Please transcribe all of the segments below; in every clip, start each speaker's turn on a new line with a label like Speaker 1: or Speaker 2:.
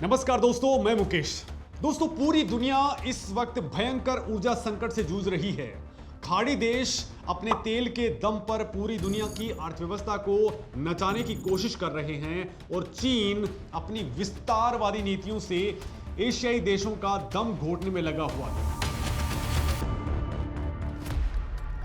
Speaker 1: नमस्कार दोस्तों, मैं मुकेश। दोस्तों, पूरी दुनिया इस वक्त भयंकर ऊर्जा संकट से जूझ रही है। खाड़ी देश अपने तेल के दम पर पूरी दुनिया की अर्थव्यवस्था को नचाने की कोशिश कर रहे हैं और चीन अपनी विस्तारवादी नीतियों से एशियाई देशों का दम घोटने में लगा हुआ है।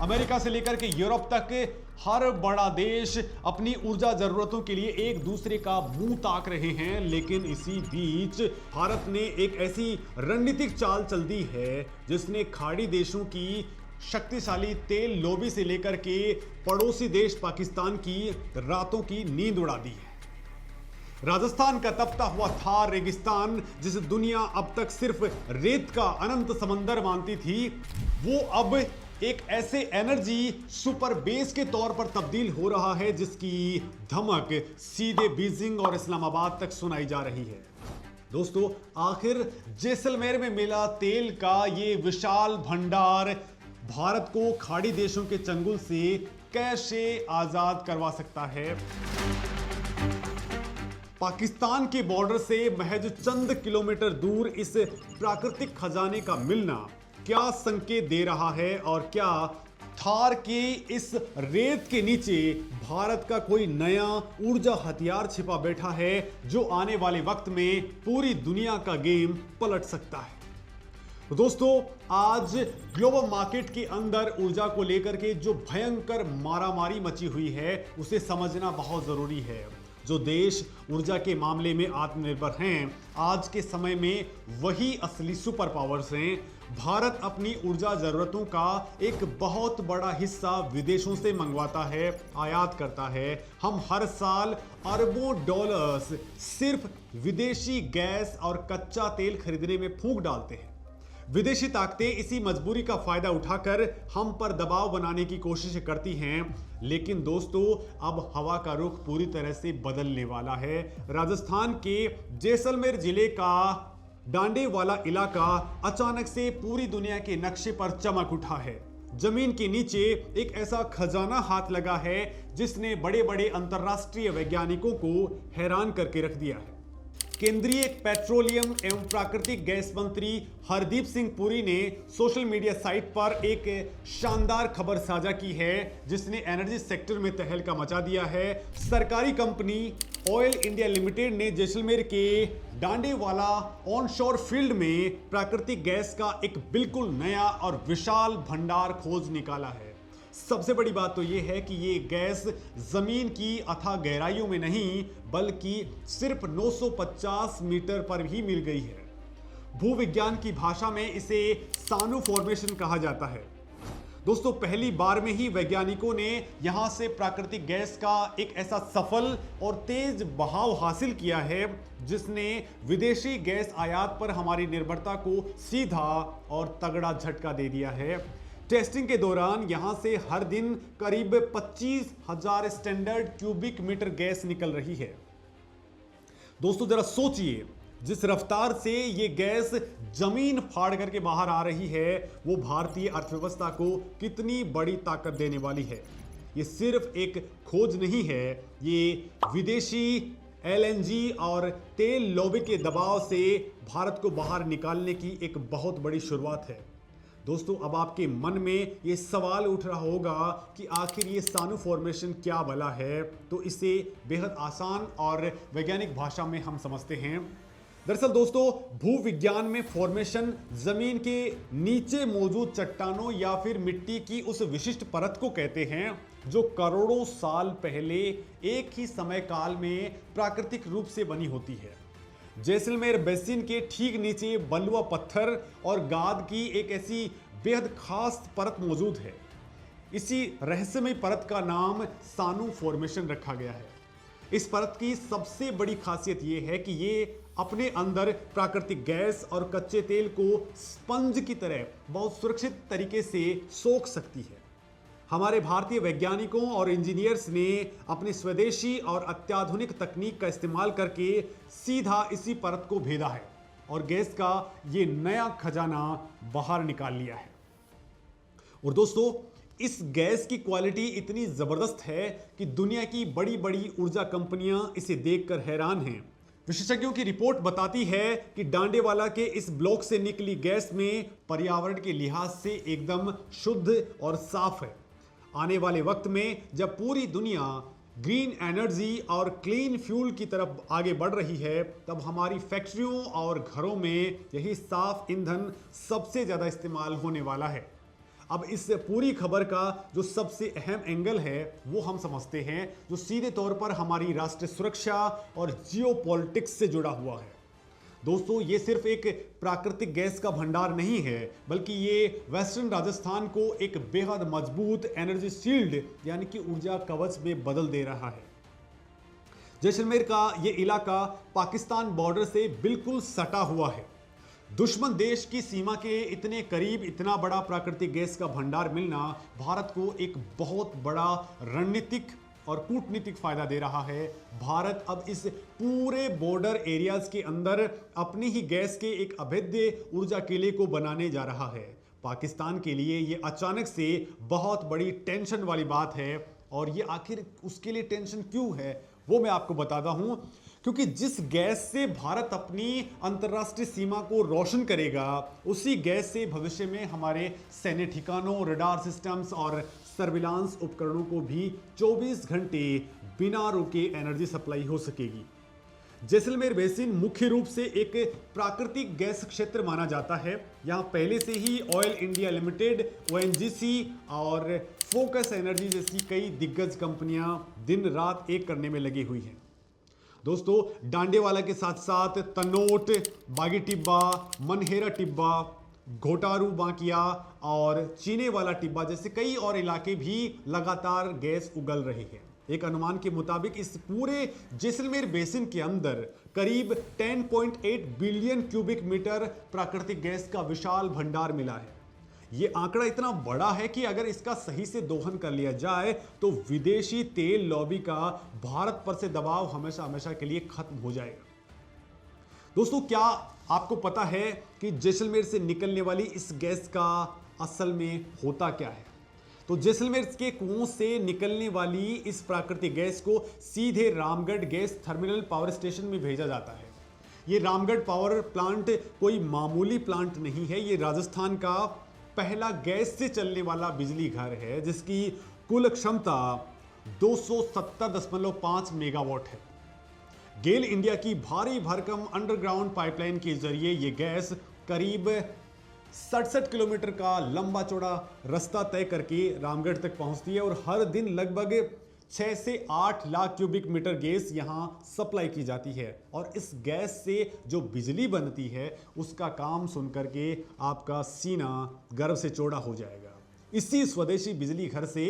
Speaker 1: अमेरिका से लेकर के यूरोप तक हर बड़ा देश अपनी ऊर्जा जरूरतों के लिए एक दूसरे का मुंह ताक रहे हैं, लेकिन इसी बीच भारत ने एक ऐसी रणनीतिक चाल चल दी है जिसने खाड़ी देशों की शक्तिशाली तेल लॉबी से लेकर के पड़ोसी देश पाकिस्तान की रातों की नींद उड़ा दी है। राजस्थान का तपता हुआ थार रेगिस्तान, जिसे दुनिया अब तक सिर्फ रेत का अनंत समंदर मानती थी, वो अब एक ऐसे एनर्जी सुपर बेस के तौर पर तब्दील हो रहा है जिसकी धमक सीधे बीजिंग और इस्लामाबाद तक सुनाई जा रही है। दोस्तों, आखिर जैसलमेर में मिला तेल का ये विशाल भंडार भारत को खाड़ी देशों के चंगुल से कैसे आजाद करवा सकता है? पाकिस्तान के बॉर्डर से महज चंद किलोमीटर दूर इस प्राकृतिक खजाने का मिलना क्या संकेत दे रहा है, और क्या थार के इस रेत के नीचे भारत का कोई नया ऊर्जा हथियार छिपा बैठा है जो आने वाले वक्त में पूरी दुनिया का गेम पलट सकता है? तो दोस्तों, आज ग्लोबल मार्केट के अंदर ऊर्जा को लेकर के जो भयंकर मारामारी मची हुई है उसे समझना बहुत जरूरी है। जो देश ऊर्जा के मामले में आत्मनिर्भर हैं, आज के समय में वही असली सुपर पावर्स हैं। भारत अपनी ऊर्जा जरूरतों का एक बहुत बड़ा हिस्सा विदेशों से मंगवाता है, आयात करता है। हम हर साल अरबों डॉलर्स सिर्फ विदेशी गैस और कच्चा तेल खरीदने में फूंक डालते हैं। विदेशी ताकतें इसी मजबूरी का फायदा उठाकर हम पर दबाव बनाने की कोशिश करती हैं, लेकिन दोस्तों, अब हवा का रुख पूरी तरह से बदलने वाला है। राजस्थान के जैसलमेर जिले का डांडे वाला इलाका अचानक से पूरी दुनिया के नक्शे पर चमक उठा है। जमीन के नीचे एक ऐसा खजाना हाथ लगा है जिसने बड़े बड़े अंतरराष्ट्रीय वैज्ञानिकों को हैरान करके रख दिया है। केंद्रीय पेट्रोलियम एवं प्राकृतिक गैस मंत्री हरदीप सिंह पुरी ने सोशल मीडिया साइट पर एक शानदार खबर साझा की है जिसने एनर्जी सेक्टर में तहलका मचा दिया है। सरकारी कंपनी ऑयल इंडिया लिमिटेड ने जैसलमेर के डांडेवाला ऑनशोर फील्ड में प्राकृतिक गैस का एक बिल्कुल नया और विशाल भंडार खोज निकाला है। सबसे बड़ी बात तो यह है कि ये गैस जमीन की अथाह गहराइयों में नहीं बल्कि सिर्फ 950 मीटर पर ही मिल गई है। भूविज्ञान की भाषा में इसे सानू फॉर्मेशन कहा जाता है। दोस्तों, पहली बार में ही वैज्ञानिकों ने यहां से प्राकृतिक गैस का एक ऐसा सफल और तेज बहाव हासिल किया है जिसने विदेशी गैस आयात पर हमारी निर्भरता को सीधा और तगड़ा झटका दे दिया है। टेस्टिंग के दौरान यहां से हर दिन करीब 25,000 स्टैंडर्ड क्यूबिक मीटर गैस निकल रही है। दोस्तों, जरा सोचिए, जिस रफ्तार से ये गैस जमीन फाड़ करके बाहर आ रही है वो भारतीय अर्थव्यवस्था को कितनी बड़ी ताकत देने वाली है। ये सिर्फ एक खोज नहीं है, ये विदेशी एलएनजी और तेल लॉबी के दबाव से भारत को बाहर निकालने की एक बहुत बड़ी शुरुआत है। दोस्तों, अब आपके मन में ये सवाल उठ रहा होगा कि आखिर ये सानू फॉर्मेशन क्या भला है, तो इसे बेहद आसान और वैज्ञानिक भाषा में हम समझते हैं। दरअसल दोस्तों, भूविज्ञान में फॉर्मेशन जमीन के नीचे मौजूद चट्टानों या फिर मिट्टी की उस विशिष्ट परत को कहते हैं जो करोड़ों साल पहले एक ही समय काल में प्राकृतिक रूप से बनी होती है। जैसलमेर बेसिन के ठीक नीचे बलुआ पत्थर और गाद की एक ऐसी बेहद खास परत मौजूद है। इसी रहस्यमय परत का नाम सानू फॉर्मेशन रखा गया है। इस परत की सबसे बड़ी खासियत यह है कि ये अपने अंदर प्राकृतिक गैस और कच्चे तेल को स्पंज की तरह बहुत सुरक्षित तरीके से सोख सकती है। हमारे भारतीय वैज्ञानिकों और इंजीनियर्स ने अपनी स्वदेशी और अत्याधुनिक तकनीक का इस्तेमाल करके सीधा इसी परत को भेदा है और गैस का ये नया खजाना बाहर निकाल लिया है। और दोस्तों, इस गैस की क्वालिटी इतनी जबरदस्त है कि दुनिया की बड़ी बड़ी ऊर्जा कंपनियां इसे देखकर हैरान हैं, विशेषज्ञों की रिपोर्ट बताती है कि डांडेवाला के इस ब्लॉक से निकली गैस में पर्यावरण के लिहाज से एकदम शुद्ध और साफ है। आने वाले वक्त में जब पूरी दुनिया ग्रीन एनर्जी और क्लीन फ्यूल की तरफ आगे बढ़ रही है, तब हमारी फैक्ट्रियों और घरों में यही साफ ईंधन सबसे ज्यादा इस्तेमाल होने वाला है। अब इस पूरी खबर का जो सबसे अहम एंगल है वो हम समझते हैं, जो सीधे तौर पर हमारी राष्ट्रीय सुरक्षा और जियोपॉलिटिक्स से जुड़ा हुआ है। दोस्तों, ये सिर्फ एक प्राकृतिक गैस का भंडार नहीं है, बल्कि ये वेस्टर्न राजस्थान को एक बेहद मजबूत एनर्जी शील्ड यानी कि ऊर्जा कवच में बदल दे रहा है। जैसलमेर का ये इलाका पाकिस्तान बॉर्डर से बिल्कुल सटा हुआ है। दुश्मन देश की सीमा के इतने करीब इतना बड़ा प्राकृतिक गैस का भंडार मिलना भारत को एक बहुत बड़ा रणनीतिक और कूटनीतिक फायदा दे रहा है। भारत अब इस पूरे बॉर्डर एरियाज के अंदर अपनी ही गैस के एक अभेद्य ऊर्जा किले को बनाने जा रहा है। पाकिस्तान के लिए ये अचानक से बहुत बड़ी टेंशन वाली बात है, और ये आखिर उसके लिए टेंशन क्यों है वो मैं आपको बताता हूं। क्योंकि जिस गैस से भारत अपनी अंतर्राष्ट्रीय सीमा को रोशन करेगा, उसी गैस से भविष्य में हमारे सैन्य ठिकानों, रडार सिस्टम्स और सर्विलांस उपकरणों को भी 24 घंटे बिना रुके एनर्जी सप्लाई हो सकेगी। जैसलमेर बेसिन मुख्य रूप से एक प्राकृतिक गैस क्षेत्र माना जाता है। यहाँ पहले से ही ऑयल इंडिया लिमिटेड, ONGC और फोकस एनर्जी जैसी कई दिग्गज कंपनियां दिन रात एक करने में लगी हुई हैं। दोस्तों, डांडेवाला के साथ साथ तनोट, बागी टिब्बा, मनहेरा टिब्बा, घोटारू बांकिया और चीने वाला टिब्बा जैसे कई और इलाके भी लगातार गैस उगल रहे हैं। एक अनुमान के मुताबिक इस पूरे जैसलमेर बेसिन के अंदर करीब 10.8 बिलियन क्यूबिक मीटर प्राकृतिक गैस का विशाल भंडार मिला है। ये आंकड़ा इतना बड़ा है कि अगर इसका सही से दोहन कर लिया जाए तो विदेशी तेल लॉबी का भारत पर से दबाव हमेशा हमेशा के लिए खत्म हो जाएगा। दोस्तों, क्या आपको पता है कि जैसलमेर से निकलने वाली इस गैस का असल में होता क्या है? तो जैसलमेर के कुओं से निकलने वाली इस प्राकृतिक गैस को सीधे रामगढ़ गैस थर्मिनल पावर स्टेशन में भेजा जाता है। ये रामगढ़ पावर प्लांट कोई मामूली प्लांट नहीं है। ये राजस्थान का पहला गैस से चलने वाला बिजली घर है, जिसकी कुल क्षमता 270.5 मेगावाट है। गेल इंडिया की भारी भरकम अंडरग्राउंड पाइपलाइन के जरिए यह गैस करीब 67 किलोमीटर का लंबा चौड़ा रास्ता तय करके रामगढ़ तक पहुंचती है, और हर दिन लगभग 6 से 8 लाख क्यूबिक मीटर गैस यहां सप्लाई की जाती है। और इस गैस से जो बिजली बनती है उसका काम सुनकर के आपका सीना गर्व से चौड़ा हो जाएगा। इसी स्वदेशी बिजली घर से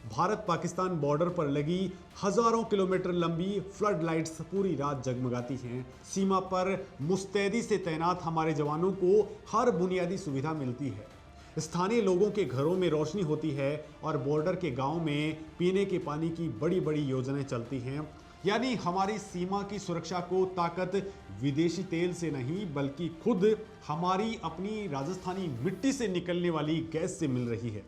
Speaker 1: भारत पाकिस्तान बॉर्डर पर लगी हजारों किलोमीटर लंबी फ्लड लाइट्स पूरी रात जगमगाती हैं। सीमा पर मुस्तैदी से तैनात हमारे जवानों को हर बुनियादी सुविधा मिलती है। स्थानीय लोगों के घरों में रोशनी होती है और बॉर्डर के गांव में पीने के पानी की बड़ी बड़ी योजनाएं चलती हैं। यानी हमारी सीमा की सुरक्षा को ताकत विदेशी तेल से नहीं, बल्कि खुद हमारी अपनी राजस्थानी मिट्टी से निकलने वाली गैस से मिल रही है।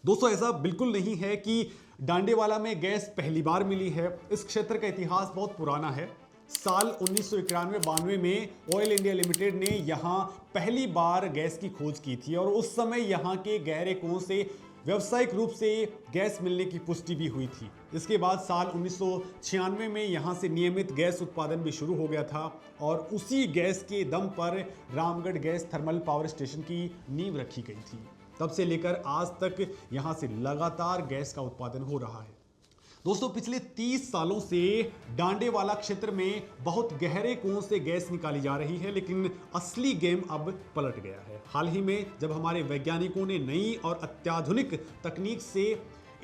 Speaker 1: दोस्तों, ऐसा बिल्कुल नहीं है कि डांडेवाला में गैस पहली बार मिली है। इस क्षेत्र का इतिहास बहुत पुराना है। साल 1991-92 में ऑयल इंडिया लिमिटेड ने यहां पहली बार गैस की खोज की थी, और उस समय यहां के गहरे कुओं से व्यावसायिक रूप से गैस मिलने की पुष्टि भी हुई थी। इसके बाद साल 1996 में यहां से नियमित गैस उत्पादन भी शुरू हो गया था, और उसी गैस के दम पर Ramgarh gas thermal power station की नींव रखी गई थी। तब से लेकर आज तक यहां से लगातार गैस का उत्पादन हो रहा है। दोस्तों, पिछले 30 सालों से डांडेवाला क्षेत्र में बहुत गहरे कुओं से गैस निकाली जा रही है, लेकिन असली गेम अब पलट गया है। हाल ही में जब हमारे वैज्ञानिकों ने नई और अत्याधुनिक तकनीक से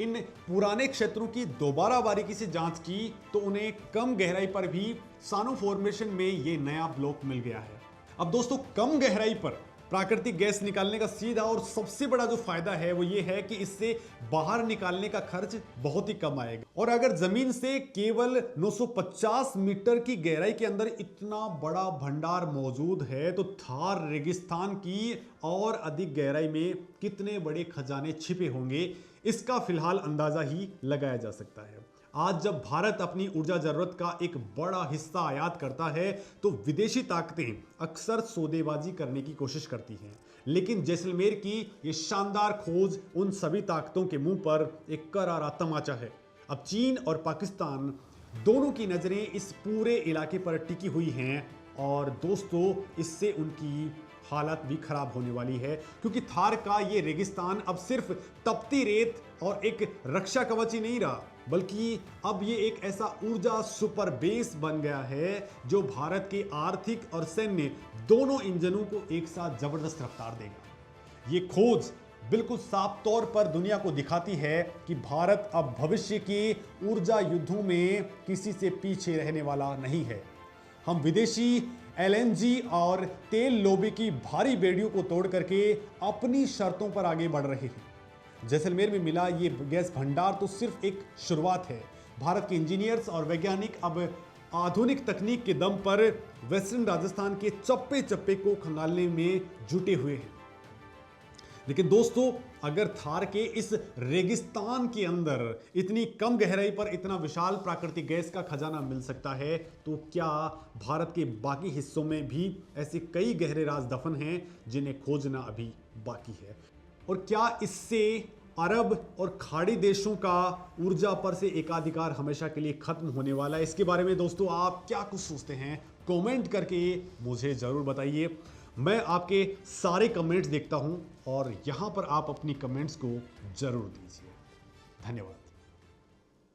Speaker 1: इन पुराने क्षेत्रों की दोबारा बारीकी से जांच की, तो उन्हें कम गहराई पर भी सानो फॉर्मेशन में ये नया ब्लॉक मिल गया है। अब दोस्तों, कम गहराई पर प्राकृतिक गैस निकालने का सीधा और सबसे बड़ा जो फायदा है वो ये है कि इससे बाहर निकालने का खर्च बहुत ही कम आएगा। और अगर जमीन से केवल 950 मीटर की गहराई के अंदर इतना बड़ा भंडार मौजूद है, तो थार रेगिस्तान की और अधिक गहराई में कितने बड़े खजाने छिपे होंगे, इसका फिलहाल अंदाजा ही लगाया जा सकता है। आज जब भारत अपनी ऊर्जा जरूरत का एक बड़ा हिस्सा आयात करता है तो विदेशी ताकतें अक्सर सौदेबाजी करने की कोशिश करती हैं। लेकिन जैसलमेर की ये शानदार खोज उन सभी ताकतों के मुंह पर एक करारा तमाचा है। अब चीन और पाकिस्तान दोनों की नजरें इस पूरे इलाके पर टिकी हुई हैं और दोस्तों इससे उनकी हालत भी खराब होने वाली है, क्योंकि थार का ये रेगिस्तान अब सिर्फ तपती रेत और एक रक्षा कवच ही नहीं रहा, बल्कि अब ये एक ऐसा ऊर्जा सुपर बेस बन गया है जो भारत के आर्थिक और सैन्य दोनों इंजनों को एक साथ जबरदस्त रफ्तार देगा। ये खोज बिल्कुल साफ तौर पर दुनिया को दिखाती है कि भारत अब भविष्य के ऊर्जा युद्धों में किसी से पीछे रहने वाला नहीं है। हम विदेशी एलएनजी और तेल लोबी की भारी बेड़ियों को तोड़ करके अपनी शर्तों पर आगे बढ़ रहे हैं। जैसलमेर में मिला ये गैस भंडार तो सिर्फ एक शुरुआत है। भारत के इंजीनियर्स और वैज्ञानिक अब आधुनिक तकनीक के दम पर वेस्टर्न राजस्थान के चप्पे चप्पे को खंगालने में जुटे हुए हैं। लेकिन दोस्तों, अगर थार के इस रेगिस्तान के अंदर इतनी कम गहराई पर इतना विशाल प्राकृतिक गैस का खजाना मिल सकता है, तो क्या भारत के बाकी हिस्सों में भी ऐसे कई गहरे राज दफन हैं जिन्हें खोजना अभी बाकी है? और क्या इससे अरब और खाड़ी देशों का ऊर्जा पर से एकाधिकार हमेशा के लिए खत्म होने वाला है? इसके बारे में दोस्तों आप क्या कुछ सोचते हैं? कमेंट करके मुझे जरूर बताइए। मैं आपके सारे कमेंट्स देखता हूं और यहां पर आप अपनी कमेंट्स को जरूर दीजिए। धन्यवाद।